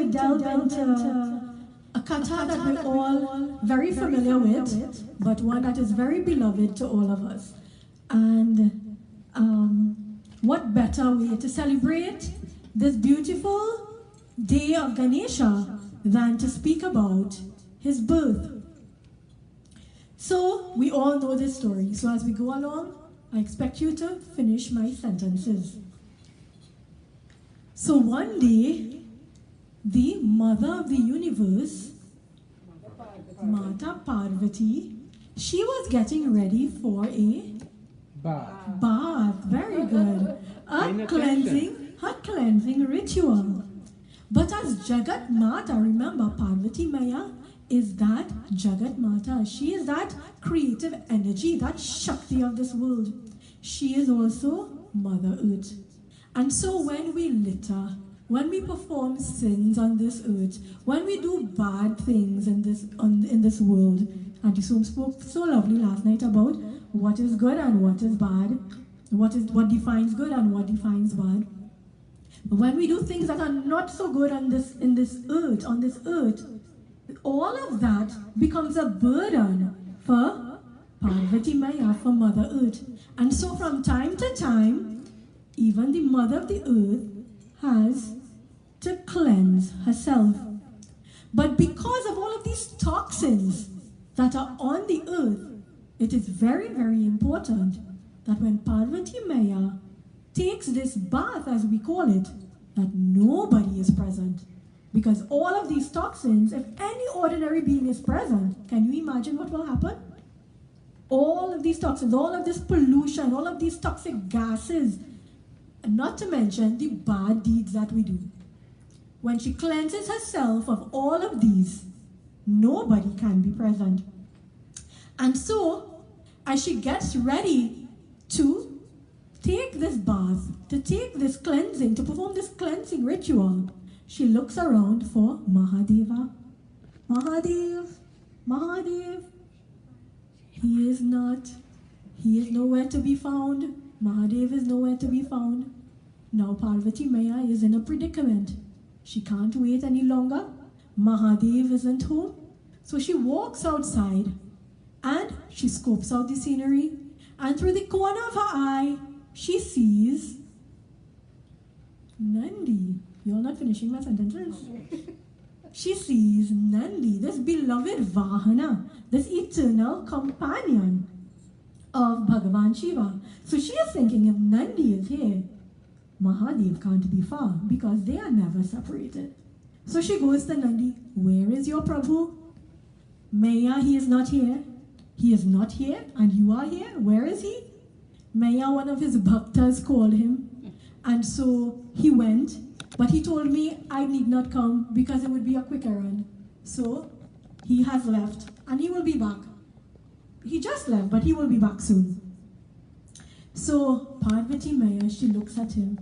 to delve into a katha that we're all very familiar with, but one that is very beloved to all of us. And what better way to celebrate this beautiful day of Ganesha than to speak about his birth. So we all know this story. So as we go along, I expect you to finish my sentences. So one day, the mother of the universe, Mata Parvati, she was getting ready for a bath. Very good. Her cleansing ritual. But as Jagat Mata, remember Parvati Maya is that Jagat Mata. She is that creative energy, that Shakti of this world. She is also Mother Earth. And so when we litter, when we perform sins on this earth, when we do bad things in this world, Auntie Som spoke so lovely last night about what is good and what is bad, what defines good and what defines bad. But when we do things that are not so good on this earth, all of that becomes a burden for Parvati Maya, for Mother Earth. And so from time to time, even the Mother of the Earth has to cleanse herself. But because of all of these toxins that are on the earth, it is very, very important that when Parvati Maya takes this bath, as we call it, that nobody is present. Because all of these toxins, if any ordinary being is present, can you imagine what will happen? All of these toxins, all of this pollution, all of these toxic gases, and not to mention the bad deeds that we do. When she cleanses herself of all of these, nobody can be present. And so, as she gets ready to take this bath, to take this cleansing, to perform this cleansing ritual, she looks around for Mahadeva. Mahadev. He is nowhere to be found. Mahadev is nowhere to be found. Now Parvati Maya is in a predicament. She can't wait any longer. Mahadev isn't home. So she walks outside and she scopes out the scenery, and through the corner of her eye, she sees Nandi. You're not finishing my sentences. She sees Nandi, this beloved Vahana, this eternal companion of Bhagavan Shiva. So she is thinking, if Nandi is here, Mahadev can't be far because they are never separated. So she goes to Nandi, where is your Prabhu? Maya, he is not here. He is not here, and you are here. Where is he? Maya, one of his bhaktas, called him. And so he went, but he told me I need not come because it would be a quick errand. So he has left, and he will be back. He just left, but he will be back soon. So Parvati Maya, she looks at him,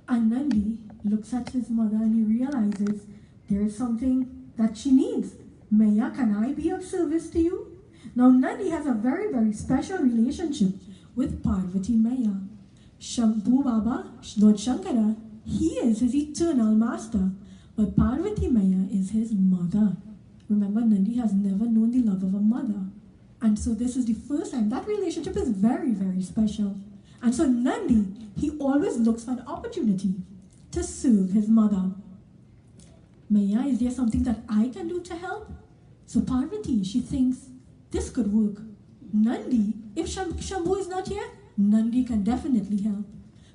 and Nandi looks at his mother, and he realizes there is something that she needs. Maya, can I be of service to you? Now Nandi has a very, very special relationship with Parvati Maya. Shambhu Baba, Lord Shankara, he is his eternal master, but Parvati Maya is his mother. Remember, Nandi has never known the love of a mother. And so this is the first time. That relationship is very, very special. And so Nandi, he always looks for an opportunity to serve his mother. Maya, is there something that I can do to help? So Parvati, she thinks, this could work. Nandi, if Shambhu is not here, Nandi can definitely help.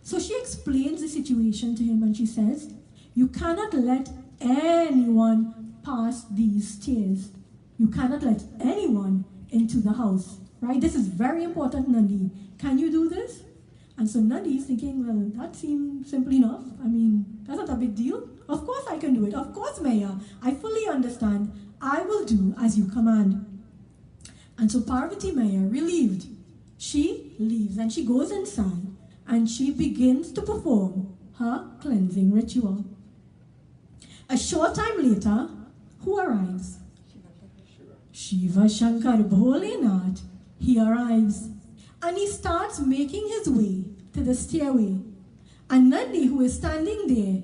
So she explains the situation to him and she says, you cannot let anyone pass these stairs. You cannot let anyone into the house, right? This is very important, Nandi. Can you do this? And so Nandi is thinking, well, that seems simple enough. I mean, that's not a big deal. Of course I can do it. Of course, Maya. I fully understand. I will do as you command. And so Parvati Maya, relieved, she leaves and she goes inside and she begins to perform her cleansing ritual. A short time later, who arrives? Shiva Shankar Bholenath. He arrives and he starts making his way to the stairway. And Nandi, who is standing there,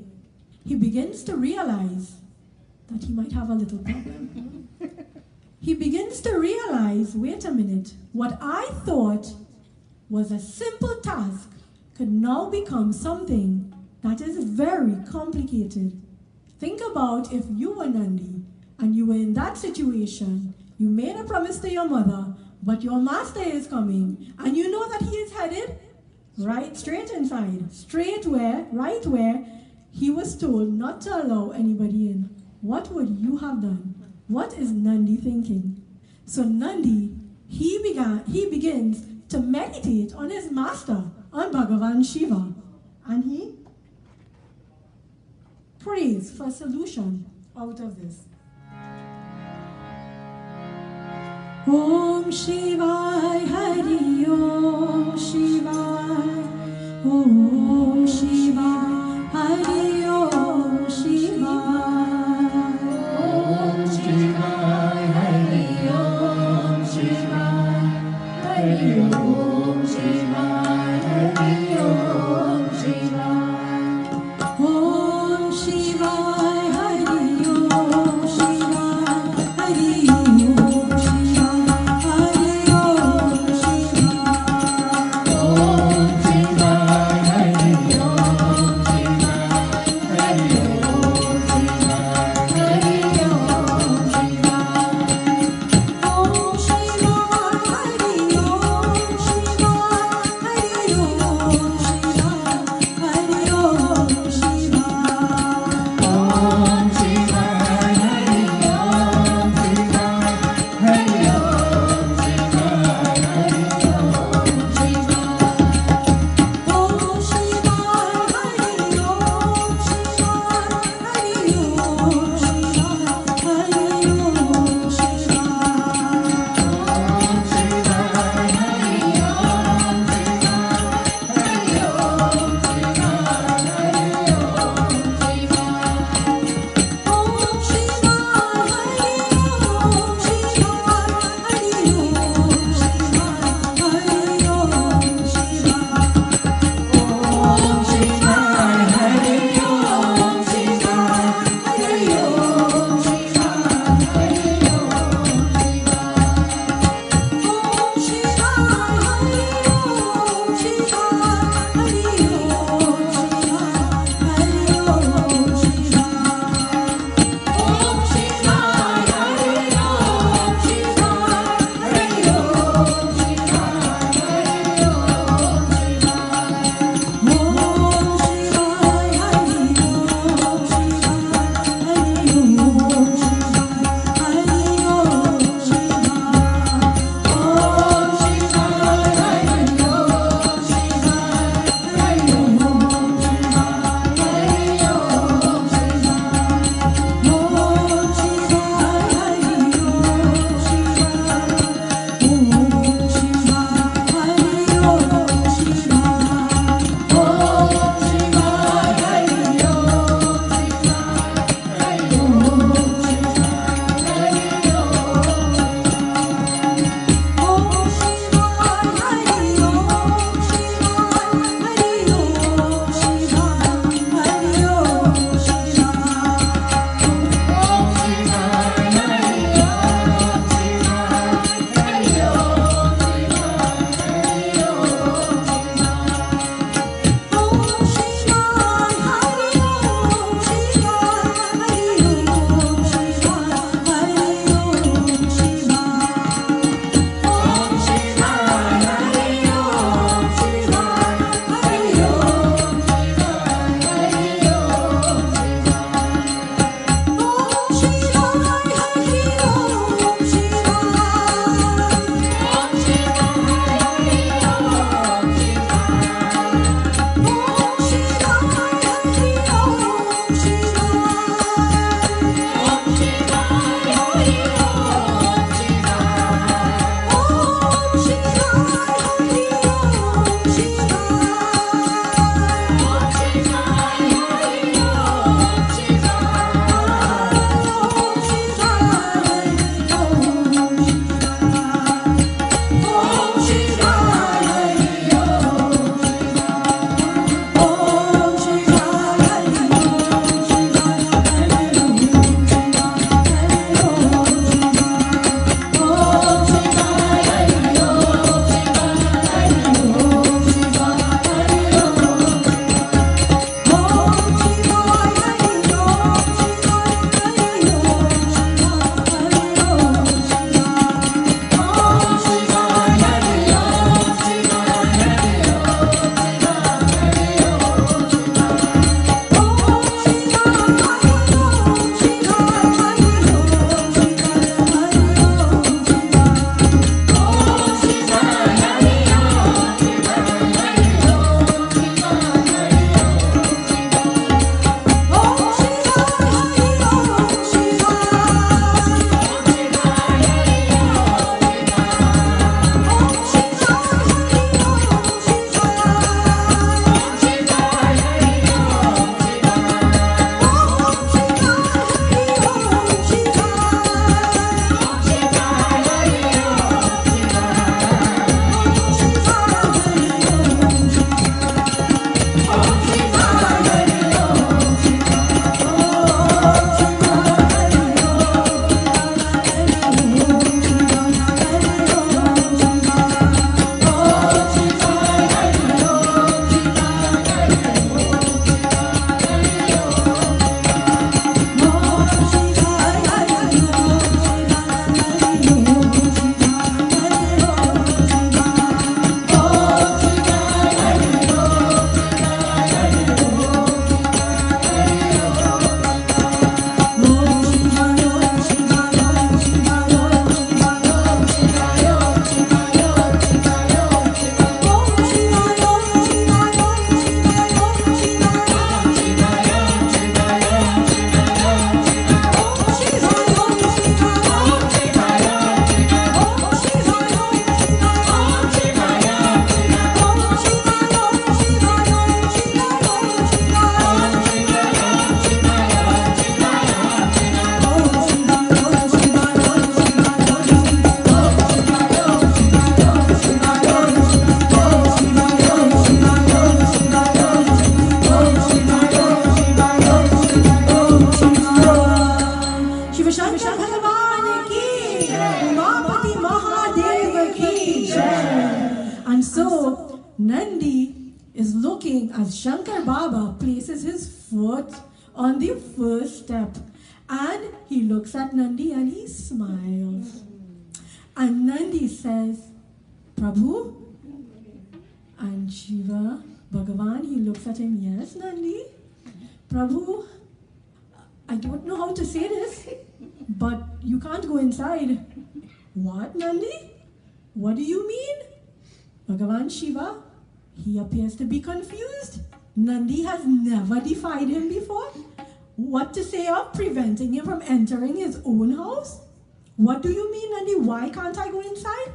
he begins to realize that he might have a little problem. He begins to realize, wait a minute, what I thought was a simple task could now become something that is very complicated. Think about if you were Nandi and you were in that situation, you made a promise to your mother, but your master is coming, and you know that he is headed right straight inside, right where he was told not to allow anybody in. What would you have done? What is Nandi thinking? So Nandi, he begins to meditate on his master, on Bhagavan Shiva, and he prays for a solution out of this. Om Shivaya Hari Om Shivaya Om Shivaya Hari Om Shivaya Om Shivaya Hari Om Shivaya Hari Om Shivaya Hari Om Shivaya Om Shivaya Hari Om Shivaya Hari Om Shivaya Nandi is looking as Shankar Baba places his foot on the first step. And he looks at Nandi and he smiles. And Nandi says, Prabhu? And Shiva, Bhagavan, he looks at him, yes, Nandi? Prabhu, I don't know how to say this, but you can't go inside. What, Nandi? What do you mean? Bhagavan Shiva, he appears to be confused. Nandi has never defied him before. What to say of preventing him from entering his own house? What do you mean, Nandi? Why can't I go inside?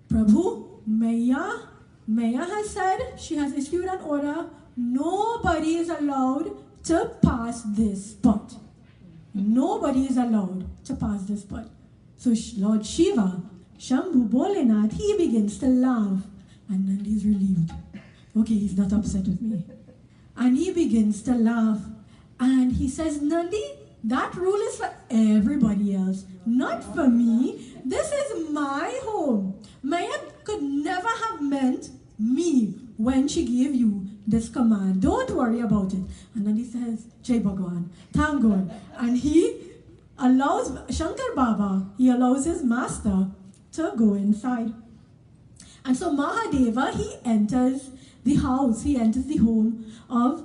Prabhu, Maya has said, she has issued an order, nobody is allowed to pass this spot. Nobody is allowed to pass this spot. So Lord Shiva, Shambhu Bholenath, he begins to laugh. And Nandi is relieved. Okay, he's not upset with me. And he begins to laugh. And he says, Nandi, that rule is for everybody else, not for me. This is my home. Maya could never have meant me when she gave you this command. Don't worry about it. And then he says, Jai Bhagwan, thank God. And he allows Shankar Baba, he allows his master to go inside. And so Mahadeva, he enters the house, he enters the home of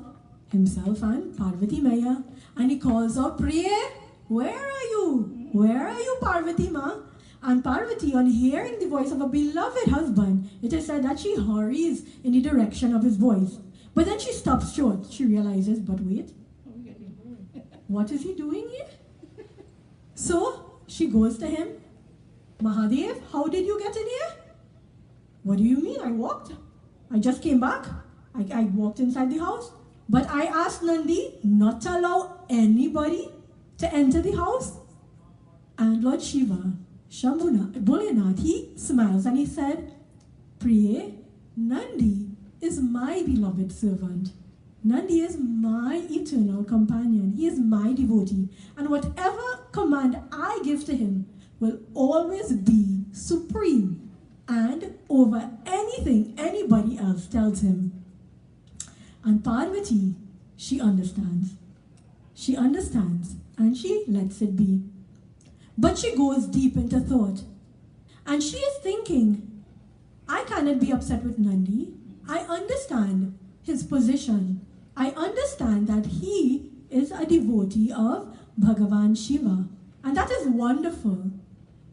himself and Parvati Maya. And he calls out, Priya, where are you? Where are you, Parvati Ma? And Parvati, on hearing the voice of a beloved husband, it is said that she hurries in the direction of his voice. But then she stops short. She realizes, but wait, what is he doing here? So she goes to him. Mahadev, how did you get in here? What do you mean? I walked. I just came back. I walked inside the house. But I asked Nandi not to allow anybody to enter the house. And Lord Shiva, Shambhu Bholenath, he smiles and he said, Priya, Nandi is my beloved servant. Nandi is my eternal companion. He is my devotee. And whatever command I give to him will always be supreme and over anything anybody else tells him. And Parvati, she understands. She understands and she lets it be. But she goes deep into thought. And she is thinking, I cannot be upset with Nandi. I understand his position. I understand that he is a devotee of Bhagavan Shiva. And that is wonderful.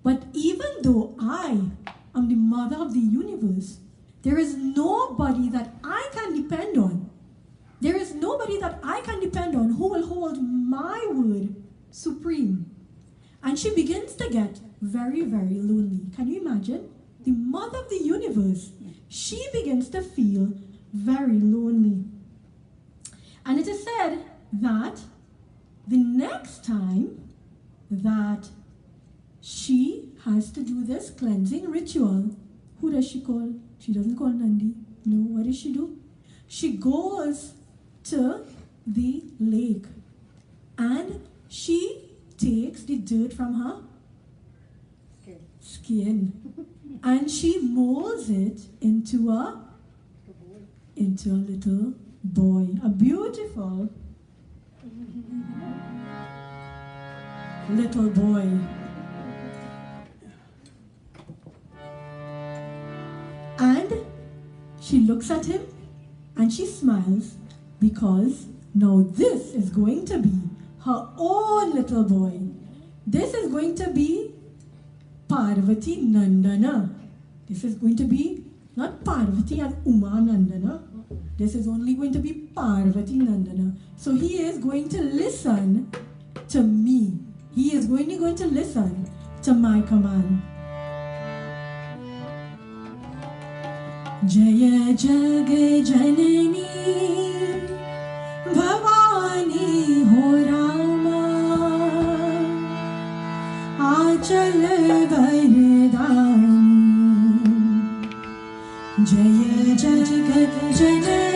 But even though I am the mother of the universe, there is nobody that I can depend on. There is nobody that I can depend on who will hold my word supreme. And she begins to get very, very lonely. Can you imagine? The mother of the universe. She begins to feel very lonely. And it is said that the next time that she has to do this cleansing ritual, who does she call? She doesn't call Nandi. No, what does she do? She goes to the lake and she takes the dirt from her skin and she molds it into a little boy, a beautiful little boy. And she looks at him and she smiles because now this is going to be her own little boy. This is going to be Parvati Nandana. This is going to be not Parvati and Uma Nandana. This is only going to be Parvati Nandana. So he is going to listen to me. He is going to listen to my command. Jaya Jag Janani Bhavani Ho Rama Achal Vardhani Jaya Jag Janani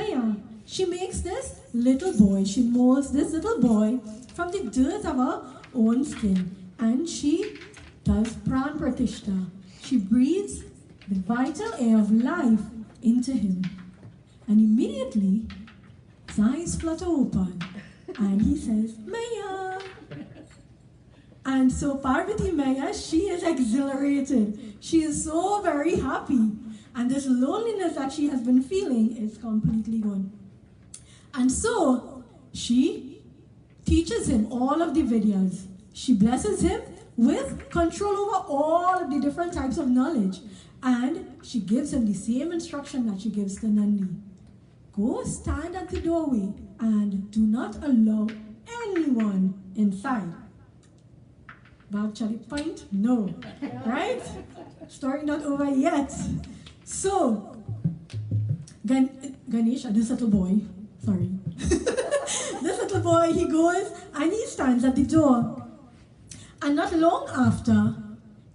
Maya, she makes this little boy, she molds this little boy from the dirt of her own skin. And she does pran pratishta. She breathes the vital air of life into him. And immediately, his eyes flutter open and he says, Maya. And so Parvati Maya, she is exhilarated. She is so very happy. And this loneliness that she has been feeling is completely gone. And so she teaches him all of the Vidyas. She blesses him with control over all of the different types of knowledge. And she gives him the same instruction that she gives to Nandi. Go stand at the doorway and do not allow anyone inside. Bhavchari point? No. Right? Story not over yet. So, Ganesha, this little boy, sorry. This little boy, he goes and he stands at the door. And not long after,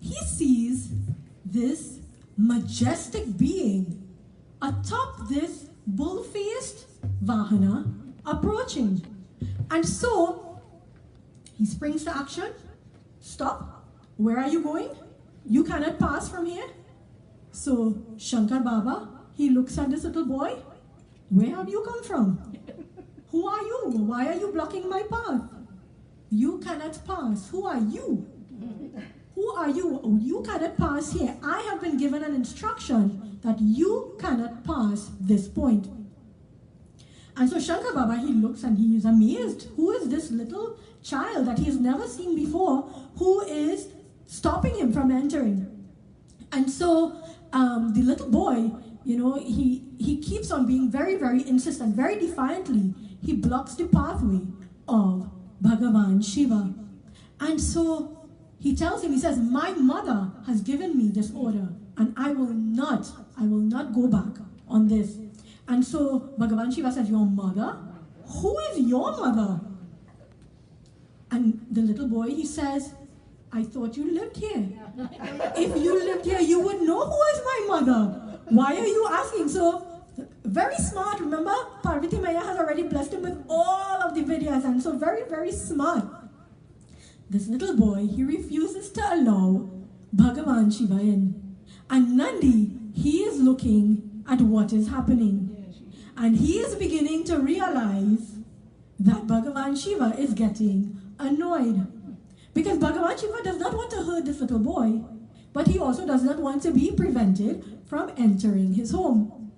he sees this majestic being atop this bull-faced Vahana approaching. And so, he springs to action. Stop. Where are you going? You cannot pass from here. So, Shankar Baba, he looks at this little boy. Where have you come from? Who are you? Why are you blocking my path? You cannot pass. Who are you? Who are you? Oh, you cannot pass here. I have been given an instruction that you cannot pass this point. And so Shankar Baba, he looks and he is amazed. Who is this little child that he has never seen before who is stopping him from entering? And so the little boy, you know, he keeps on being very, very insistent, very defiantly. He blocks the pathway of Bhagavan Shiva. And so he tells him, he says, my mother has given me this order and I will not go back on this. And so Bhagavan Shiva says, your mother? Who is your mother? And the little boy, he says, I thought you lived here. If you lived here, you would know who is my mother. Why are you asking? So, very smart. Remember, Parvati Maya has already blessed him with all of the Vidyas, and so very, very smart. This little boy, he refuses to allow Bhagavan Shiva in. And Nandi, he is looking at what is happening. And he is beginning to realize that Bhagavan Shiva is getting annoyed. Because Bhagavan Shiva does not want to hurt this little boy, but he also does not want to be prevented from entering his home.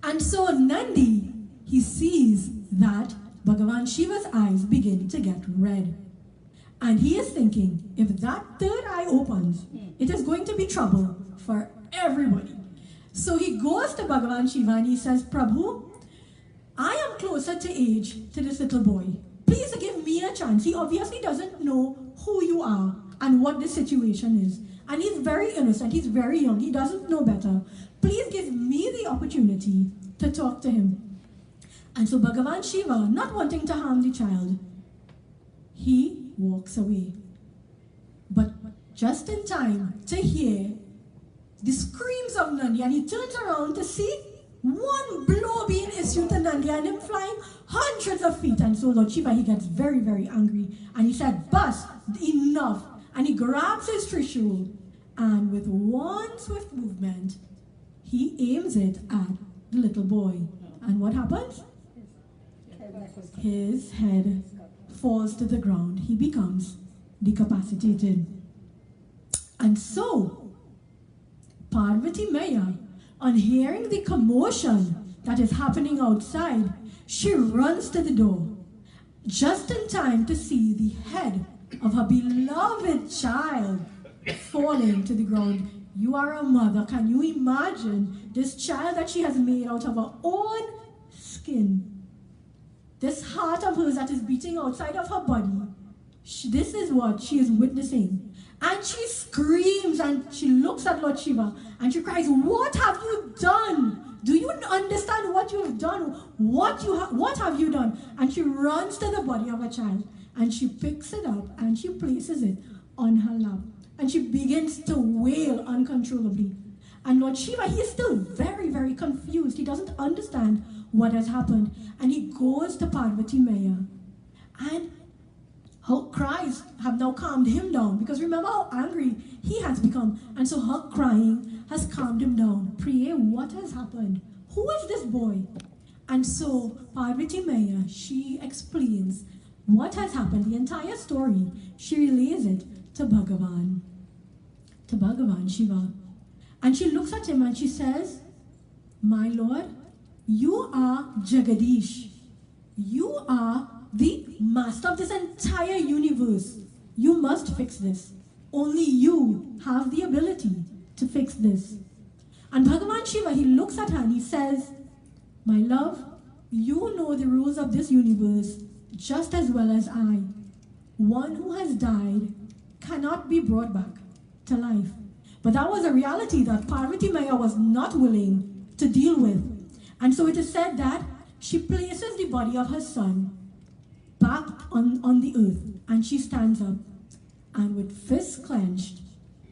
And so Nandi, he sees that Bhagavan Shiva's eyes begin to get red. And he is thinking, if that third eye opens, it is going to be trouble for everybody. So he goes to Bhagavan Shiva and he says, Prabhu, I am closer to age to this little boy. Please give me a chance. He obviously doesn't know who you are and what the situation is. And he's very innocent. He's very young. He doesn't know better. Please give me the opportunity to talk to him. And so Bhagavan Shiva, not wanting to harm the child, he walks away. But just in time to hear the screams of Nandi, and he turns around to see one blow being issued to Nandi and him flying hundreds of feet. And so Lord Shiva, he gets very, very angry. And he said, Bas, enough. And he grabs his Trishul and with one swift movement, he aims it at the little boy. And what happens? His head falls to the ground. He becomes decapacitated. And so, Parvati Maya, on hearing the commotion that is happening outside, she runs to the door, just in time to see the head of her beloved child falling to the ground. You are a mother. Can you imagine this child that she has made out of her own skin? This heart of hers that is beating outside of her body. This is what she is witnessing. And she screams and she looks at Lord Shiva and she cries, what have you done? Do you understand what you have done? What have you done? And she runs to the body of a child and she picks it up and she places it on her lap. And she begins to wail uncontrollably. And Lord Shiva, he is still very, very confused. He doesn't understand what has happened. And he goes to Parvati Maya, and her cries have now calmed him down, because remember how angry he has become. And so her crying has calmed him down. Priya, what has happened? Who is this boy? And so Parvati Maya, she explains what has happened, the entire story. She relays it to Bhagavan Shiva. And she looks at him and she says, my Lord, you are Jagadish. You are the master of this entire universe. You must fix this. Only you have the ability to fix this. And Bhagavan Shiva, he looks at her and he says, my love, you know the rules of this universe just as well as I. One who has died cannot be brought back to life. But that was a reality that Parvati Maya was not willing to deal with. And so it is said that she places the body of her son back on the earth, and she stands up, and with fists clenched,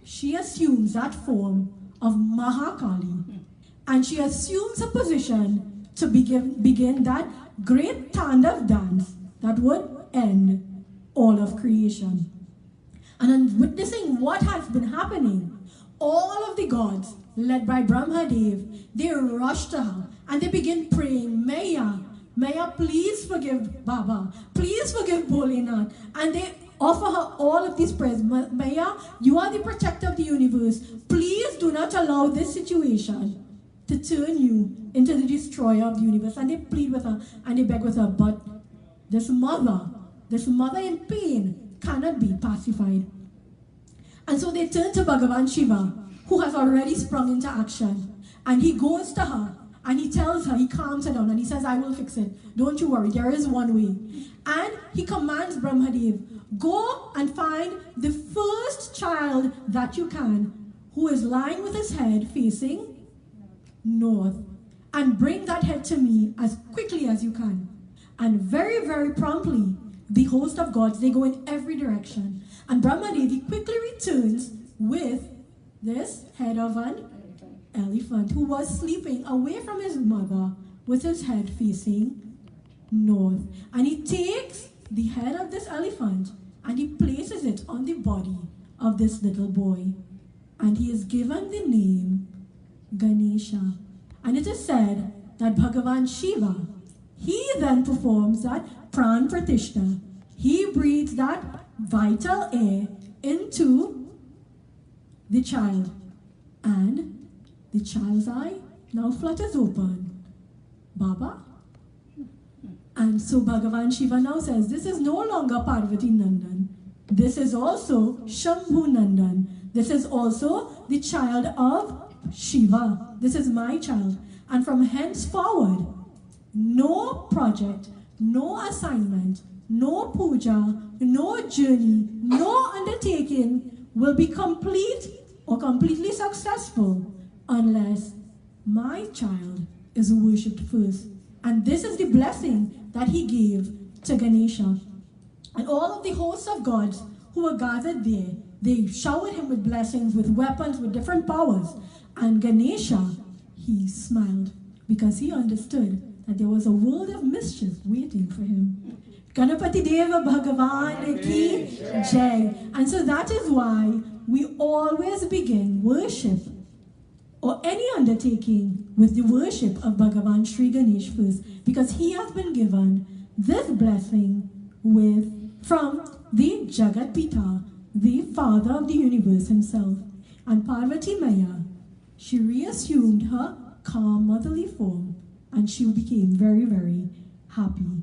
she assumes that form of Mahakali, and she assumes a position to begin that great Tandav dance that would end all of creation. And on witnessing what has been happening, all of the gods, led by Brahmadev, they rush to her and they begin praying, Maya, Maya, please forgive Baba, please forgive Bholenath. And they offer her all of these prayers. Maya, you are the protector of the universe. Please do not allow this situation to turn you into the destroyer of the universe. And they plead with her and they beg with her, but this mother in pain cannot be pacified. And so they turn to Bhagavan Shiva, who has already sprung into action. And he goes to her and he tells her, he calms her down and he says, I will fix it. Don't you worry, there is one way. And he commands Brahmadev, go and find the first child that you can, who is lying with his head facing north. And bring that head to me as quickly as you can. And very, very promptly, the host of gods, they go in every direction. And Brahmadev quickly returns with this head of an elephant who was sleeping away from his mother with his head facing north. And he takes the head of this elephant and he places it on the body of this little boy. And he is given the name Ganesha. And it is said that Bhagavan Shiva, he then performs that Pran Pratishta. He breathes that vital air into the child. And the child's eye now flutters open. Baba? And so Bhagavan Shiva now says, this is no longer Parvati Nandan. This is also Shambhu Nandan. This is also the child of Shiva. This is my child. And from henceforward, no project, no assignment, no puja, no journey, no undertaking will be complete or completely successful unless my child is worshipped first. And this is the blessing that he gave to Ganesha. And all of the hosts of gods who were gathered there, they showered him with blessings, with weapons, with different powers. And Ganesha, he smiled because he understood that there was a world of mischief waiting for him. Ganapati Deva Bhagavan Ki Jai. And so that is why we always begin worship or any undertaking with the worship of Bhagavan Sri Ganesh first, because he has been given this blessing from the Jagat Pita, the father of the universe himself. And Parvati Maya, she reassumed her calm motherly form and she became very, very happy.